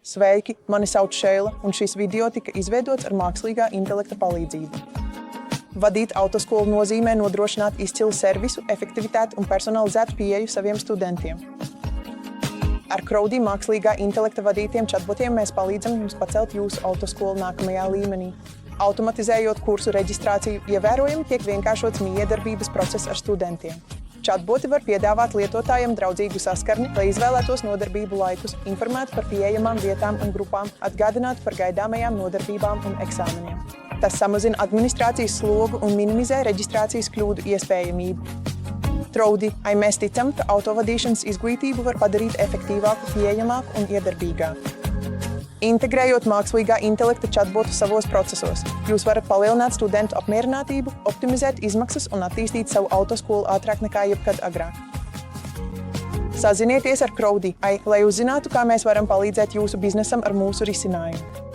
Sveiki, mani sauc Šeila, un šis video tika izveidots ar mākslīgā intelekta palīdzību. Vadīt autoskolu nozīmē nodrošināt izcilu servisu, efektivitāti un personalizētu pieeju saviem studentiem. Ar Crowdy mākslīgā intelekta vadītiem chatbotiem mēs palīdzam jums pacelt jūsu autoskolu nākamajā līmenī. Automatizējot kursu reģistrāciju, ievērojami tiek vienkāršots mijiedarbības process ar studentiem. Chatboti var piedāvāt lietotājiem draudzīgu saskarni, lai izvēlētos nodarbību laikus, informētu par pieejamām vietām un grupām, atgādinātu par gaidāmajām nodarbībām un eksāmeniem. Tas samazina administrācijas slogu un minimizē reģistrācijas kļūdu iespējamību. Crowdy, mēs ticam, ka autovadīšanas izglītību var padarīt efektīvāku, pieejamāku un iedarbīgāku. Integrējot mākslīgā intelekta chatbotu savos procesos, jūs varat palielināt studentu apmierinātību, optimizēt izmaksas un attīstīt savu autoskolu ātrāk nekā jebkad agrāk. Sazinieties ar Crowdy, lai uzzinātu, kā mēs varam palīdzēt jūsu biznesam ar mūsu risinājumu.